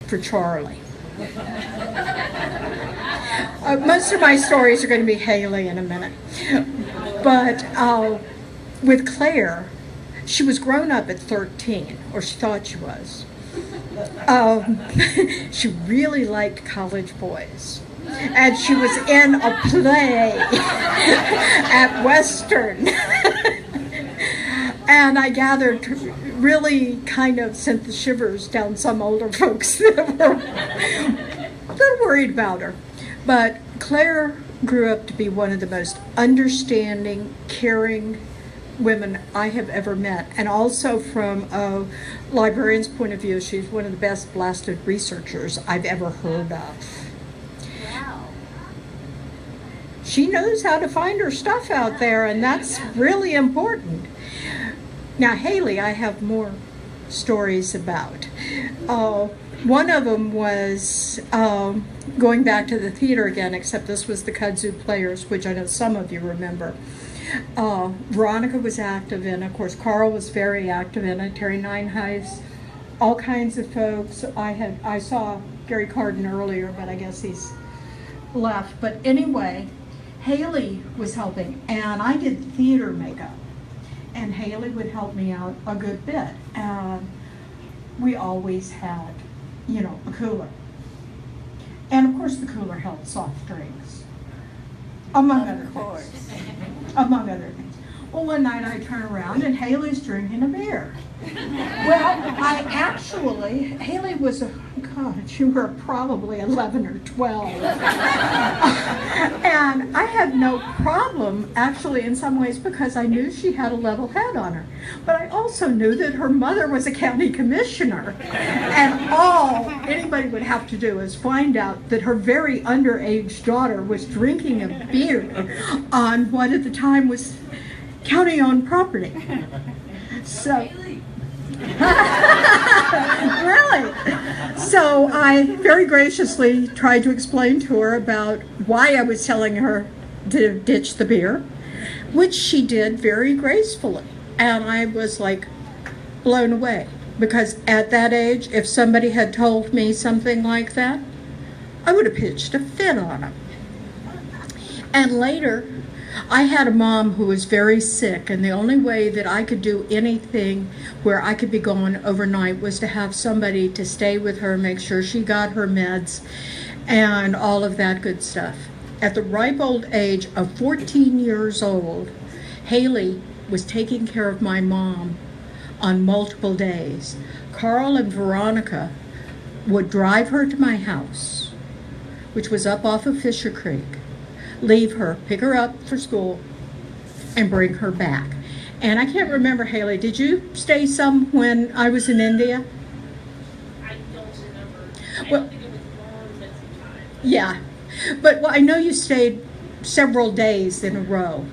for Charlie. Most of my stories are going to be Haley in a minute. But with Claire, she was grown up at 13, or she thought she was. She really liked college boys. And she was in a play at Western. And I gathered really kind of sent the shivers down some older folks that were worried about her. But Claire grew up to be one of the most understanding, caring women I have ever met. And also from a librarian's point of view, she's one of the best blasted researchers I've ever heard of. Wow. She knows how to find her stuff out there, and that's really important. Now, Haley, I have more stories about. One of them was going back to the theater again, except this was the Kudzu Players, which I know some of you remember. Veronica was active in, of course, Carl was very active in it, Terry Nineheis, all kinds of folks. I saw Gary Carden earlier, but I guess he's left. But anyway, Haley was helping, and I did theater makeup. And Haley would help me out a good bit. And we always had, a cooler. And of course the cooler held soft drinks, among other things. Among other things. Well, one night I turn around and Haley's drinking a beer. Well, Haley was you were probably 11 or 12. And I had no problem, actually, in some ways, because I knew she had a level head on her. But I also knew that her mother was a county commissioner. And all anybody would have to do is find out that her very underage daughter was drinking a beer on what at the time was county-owned property. So, really? So I very graciously tried to explain to her about why I was telling her to ditch the beer, which she did very gracefully. And I was like blown away, because at that age, if somebody had told me something like that, I would have pitched a fit on them. And later, I had a mom who was very sick, and the only way that I could do anything where I could be gone overnight was to have somebody to stay with her, make sure she got her meds, and all of that good stuff. At the ripe old age of 14 years old, Haley was taking care of my mom on multiple days. Carl and Veronica would drive her to my house, which was up off of Fisher Creek, leave her, pick her up for school, and bring her back. And I can't remember, Haley, did you stay some when I was in India? I don't remember. I Well, don't think it was long, but some time. Yeah, but I know you stayed several days in a row.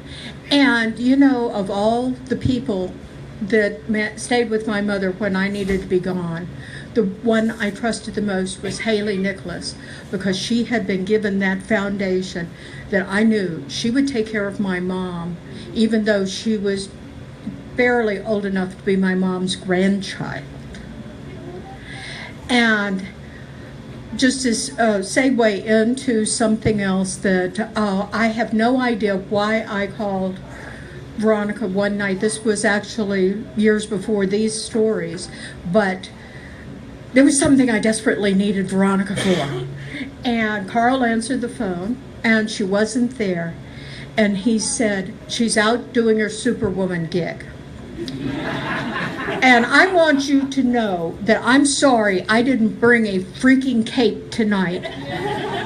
And of all the people that stayed with my mother when I needed to be gone, the one I trusted the most was Haley Nicholas, because she had been given that foundation that I knew she would take care of my mom, even though she was barely old enough to be my mom's grandchild. And just as a segue into something else that I have no idea why I called Veronica one night. This was actually years before these stories, but there was something I desperately needed Veronica for. And Carl answered the phone, and she wasn't there. And he said, she's out doing her Superwoman gig. And I want you to know that I'm sorry I didn't bring a freaking cape tonight,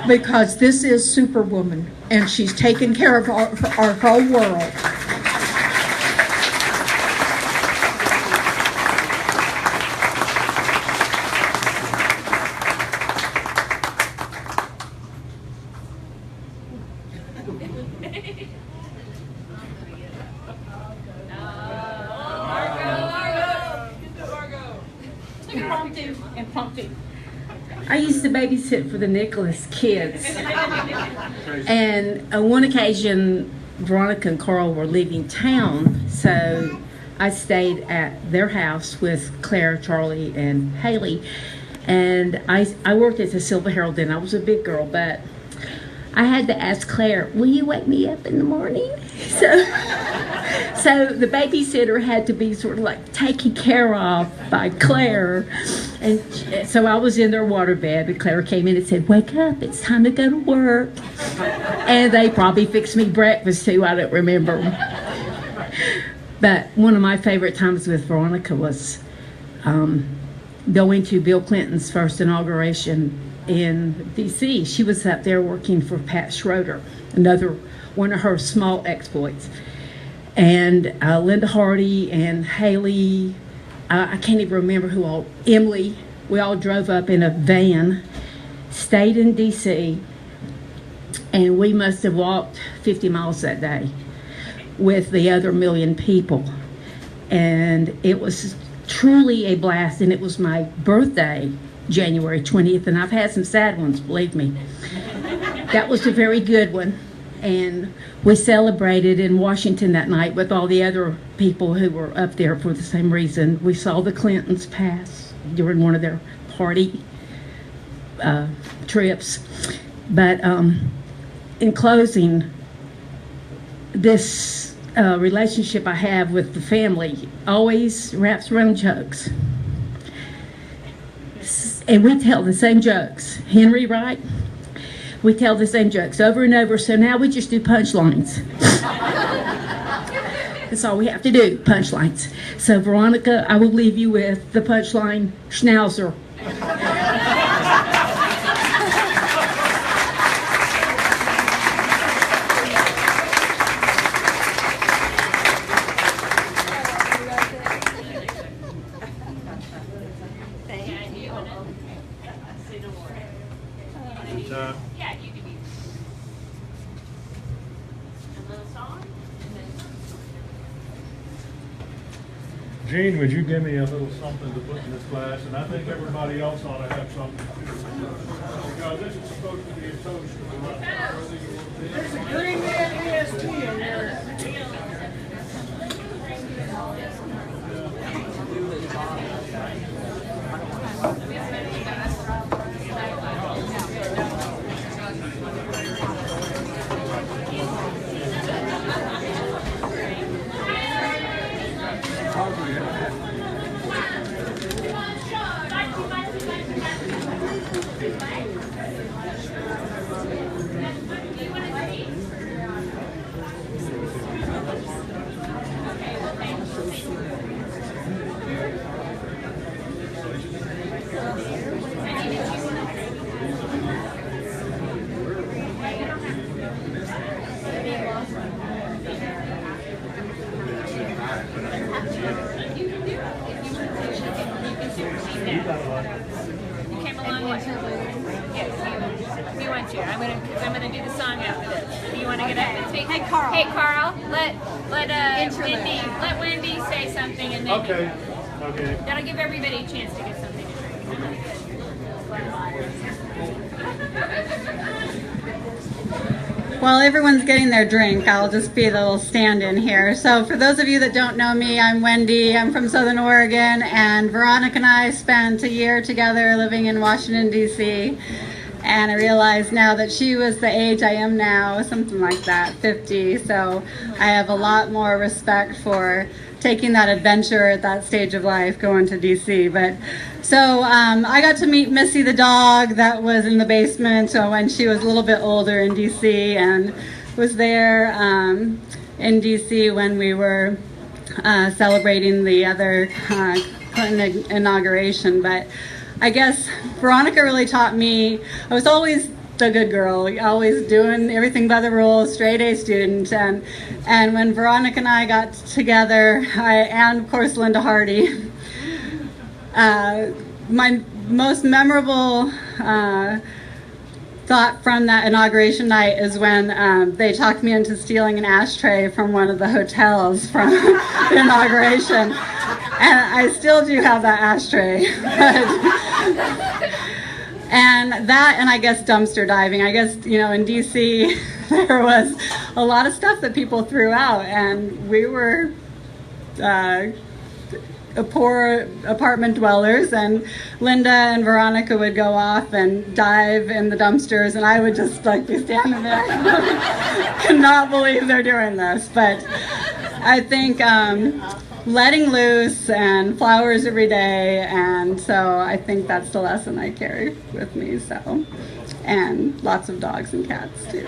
because this is Superwoman, and she's taking care of our whole world. Impromptu. I used to babysit for the Nicholas kids. And on one occasion, Veronica and Carl were leaving town, so I stayed at their house with Claire, Charlie, and Haley. And I worked at the Silver Herald then. I was a big girl, but I had to ask Claire, will you wake me up in the morning? So the babysitter had to be sort of like taken care of by Claire. And so I was in their waterbed, and Claire came in and said, wake up, it's time to go to work. And they probably fixed me breakfast too, I don't remember. But one of my favorite times with Veronica was going to Bill Clinton's first inauguration in D.C. She was up there working for Pat Schroeder, another one of her small exploits. And Linda Hardy and Haley, I can't even remember who all, Emily, we all drove up in a van, stayed in D.C., and we must have walked 50 miles that day with the other million people. And it was truly a blast, and it was my birthday, January 20th, and I've had some sad ones, believe me. That was a very good one. And we celebrated in Washington that night with all the other people who were up there for the same reason. We saw the Clintons pass during one of their party trips. But in closing, this relationship I have with the family always wraps around jokes. And we tell the same jokes. Henry, right? We tell the same jokes over and over, so now we just do punchlines. That's all we have to do, punchlines. So, Veronica, I will leave you with the punchline, Schnauzer. Yeah, you can be. A little song, and then. Gene, would you give me a little something to put in this glass? And I think everybody else ought to have something too. Because this is supposed to be a toast to the There's a Green Man EST in there. You came along with yes, you want to. I'm gonna do the song after this. Do you want to get up and speak? Hey Carl. Hey Carl. Let Wendy say something and then Okay. that'll give everybody a chance to get something to drink. While everyone's getting their drink, I'll just be the little stand-in here. So for those of you that don't know me, I'm Wendy. I'm from Southern Oregon, and Veronica and I spent a year together living in Washington, D.C. And I realize now that she was the age I am now, something like that, 50. So I have a lot more respect for taking that adventure at that stage of life, going to D.C. But so I got to meet Missy the dog that was in the basement when she was a little bit older in D.C. and was there in D.C. when we were celebrating the other Clinton inauguration. But I guess Veronica really taught me, I was always the good girl, always doing everything by the rules, straight A student. And when Veronica and I got together, and of course Linda Hardy, my most memorable thought from that inauguration night is when they talked me into stealing an ashtray from one of the hotels from the inauguration. And I still do have that ashtray. And that, and I guess dumpster diving. I guess, you know, in DC, there was a lot of stuff that people threw out, and we were poor apartment dwellers, and Linda and Veronica would go off and dive in the dumpsters, and I would just like be standing there. Cannot believe they're doing this, but I think letting loose and flowers every day, and so I think that's the lesson I carry with me. So, and lots of dogs and cats too.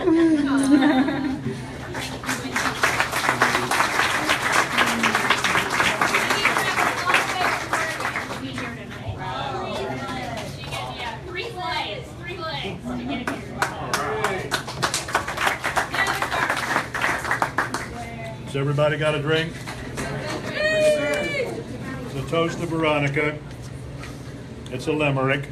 Has everybody got a drink? It's a toast to Veronica. It's a limerick.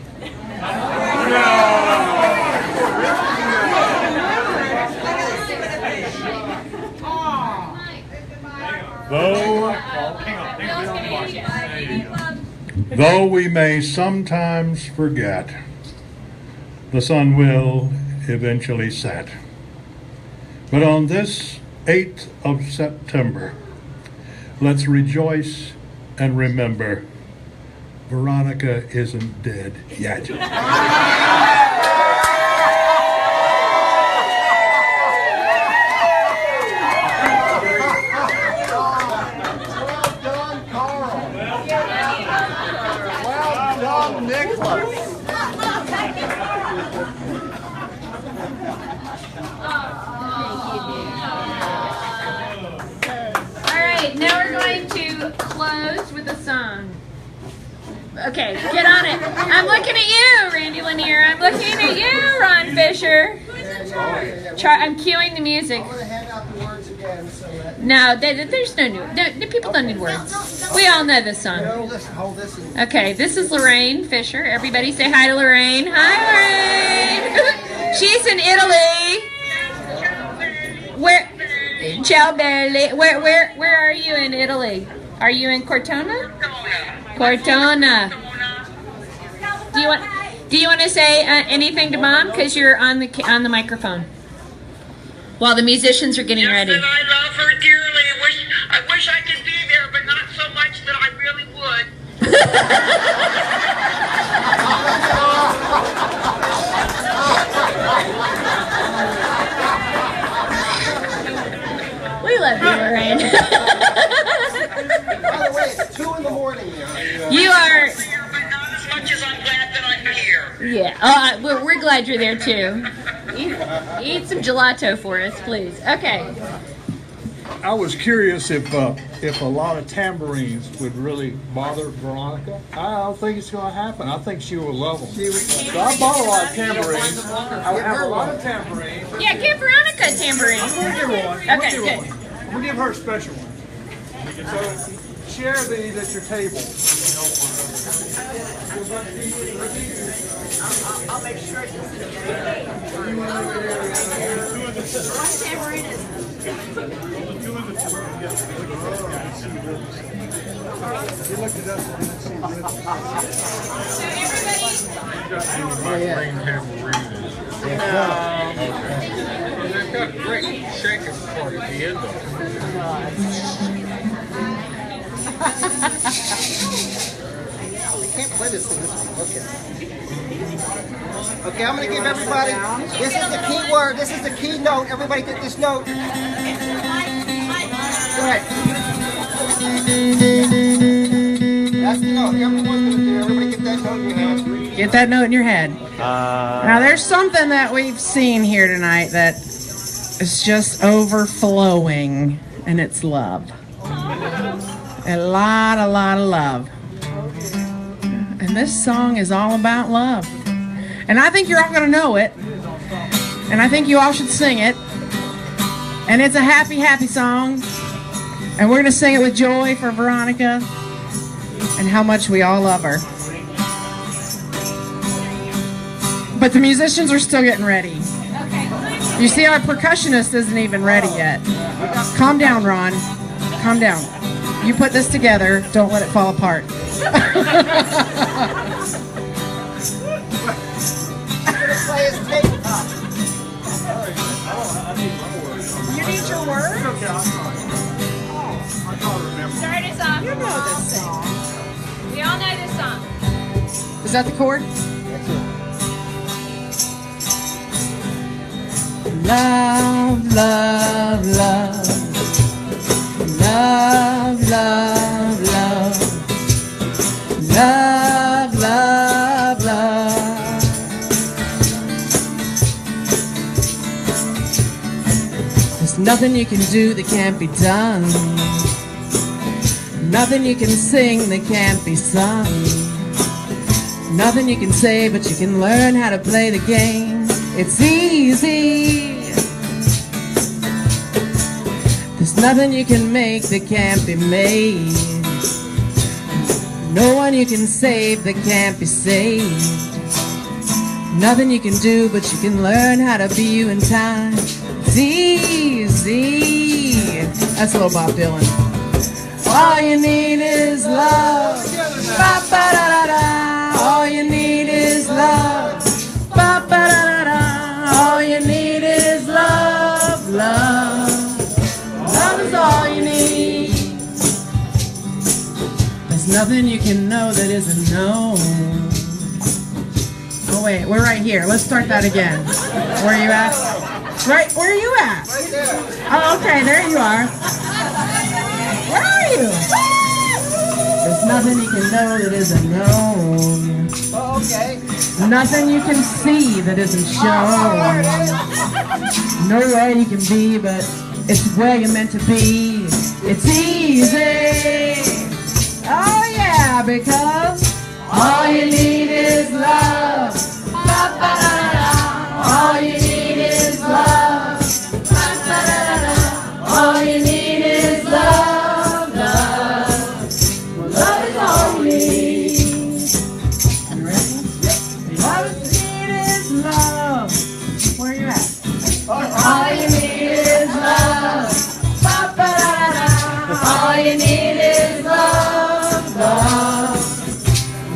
Though we may sometimes forget, the sun will eventually set. But on this 8th of September, let's rejoice and remember Veronica isn't dead yet. Now we're going to close with a song. Okay, get on it. I'm looking at you, Randy Lanier. I'm looking at you, Ron Fisher. I'm cueing the music. No, there's no new. People don't need words. We all know this song. Okay, this is Lorraine Fisher. Everybody say hi to Lorraine. Hi, Lorraine. She's in Italy. Where? Ciao belli. Where are you in Italy? Are you in Cortona? Cortona. Do you want to say anything to Mom? Because you're on the microphone. While the musicians are getting ready. Yes, and I love her dearly. I wish I could be there, but not so much that I really would. We love you, Lorraine. By the way, it's 2 in the morning here. You are. But not as much as I'm glad that I'm here. Yeah. We're glad you're there too. Eat some gelato for us, please. Okay. I was curious if a lot of tambourines would really bother Veronica. I don't think it's going to happen. I think she will love them. So I bought a lot of tambourines. I have a lot of tambourines. Yeah, give Veronica a tambourine. I'm going to give her one. Okay, good. I'm going to give her a special one. So share these at your table. I'll make sure it's They've got a great shaking part at the end of I can't play this thing this week. Okay, I'm going to give everybody, this is the key word, this is the key note. Everybody get this note. Go ahead. That's the note. Everyone's going to do. Everybody get that note in your head. Get that note in your head. Now, there's something that we've seen here tonight that is just overflowing, and it's love. A lot of love. And this song is all about love. And I think you're all going to know it. And I think you all should sing it. And it's a happy, happy song. And we're going to sing it with joy for Veronica and how much we all love her. But the musicians are still getting ready. You see, our percussionist isn't even ready yet. Calm down, Ron. Calm down. You put this together. Don't let it fall apart. You need your word? Start us off. You know this thing. that the chord? Love, love, love. Love, love, love. Love, love, love. There's nothing you can do that can't be done. Nothing you can sing that can't be sung. Nothing you can say, but you can learn how to play the game. It's easy. There's nothing you can make that can't be made. No one you can save that can't be saved. Nothing you can do, but you can learn how to be you in time. It's easy. That's a little Bob Dylan. All you need is love. Ba-ba-da-da-da. All you need is love. Ba-ba-da-da-da. All you need is love, love. Love is all you need. There's nothing you can know that isn't known. Oh wait, we're right here. Let's start that again. Where are you at? Right, where are you at? Right there. Oh, okay, there you are. Where are you? There's nothing you can know that isn't known. Oh, okay. Nothing you can see that isn't shown. Nowhere you can be, but it's where you're meant to be. It's easy. Oh yeah, because all you need is love. Ba-ba-da-da-da. All you need is love. Ba-ba-da-da-da. All you need is love, love. Well, love is all you need. You ready? Yep. All you need is love. Where are you at? All you need is love. Ba-ba-da-da. All you need is love, love.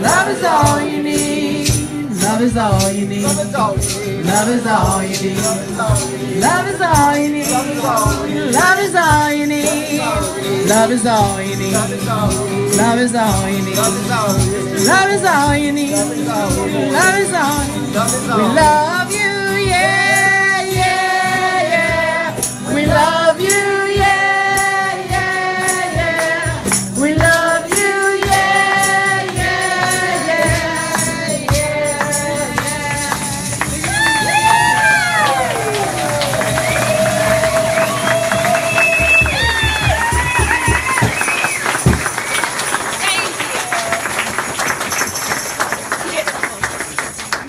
Love is all you need. Love is all you need. Love is all you need. Love is all you need. Love is all you need. Love is all you need. Love is all you need. Love is all you need. Love is all you need. Love is all you need. Love is all you need. Love is all you need. Love is all you need. Love is all you need. Love is all We you need. love you, yeah, yeah, yeah. We love you, yeah, yeah, yeah. We love you, yeah, yeah, yeah,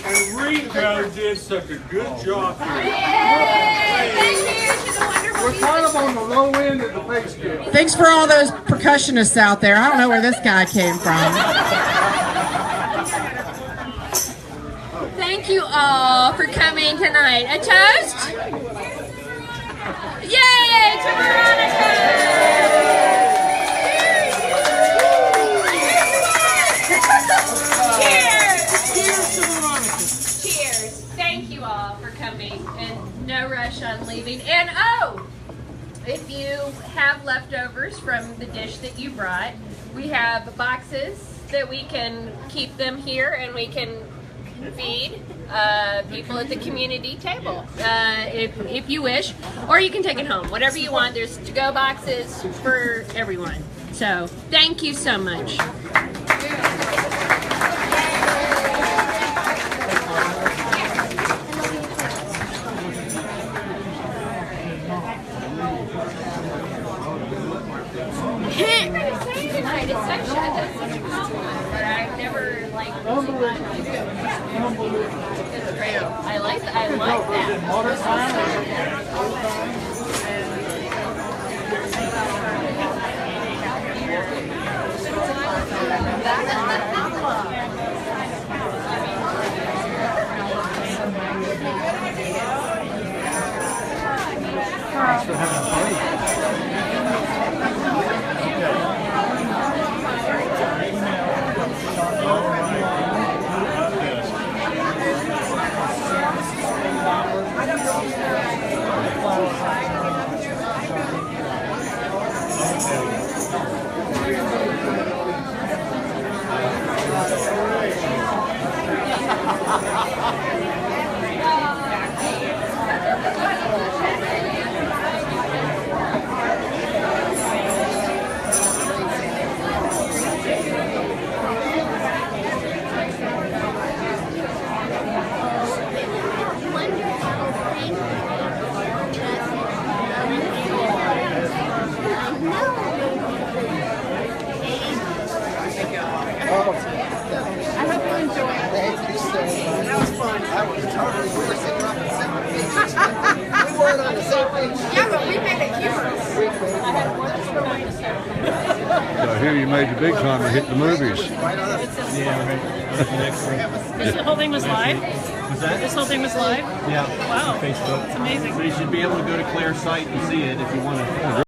And Rico did such a good job here. We're kind of on the low end of the pay scale. Thanks for all those percussionists out there. I don't know where this guy came from. Thank you all for coming tonight. A toast? Yay to Veronica! Cheers! Cheers to Veronica. Cheers! Thank you all for coming, and no rush on leaving. And oh, if you have leftovers from the dish that you brought, we have boxes that we can keep them here, and we can feed people at the community table if you wish, or you can take it home, whatever you want. There's to-go boxes for everyone. So thank you so much. Tonight it's such a compliment, but I've never like really much. It's great. I like that. hear you made the big time to hit the movies. Yeah, right. This whole thing was live? Was that? This whole thing was live? Yeah. Wow. Facebook. It's amazing. So you should be able to go to Claire's site and see it if you want to.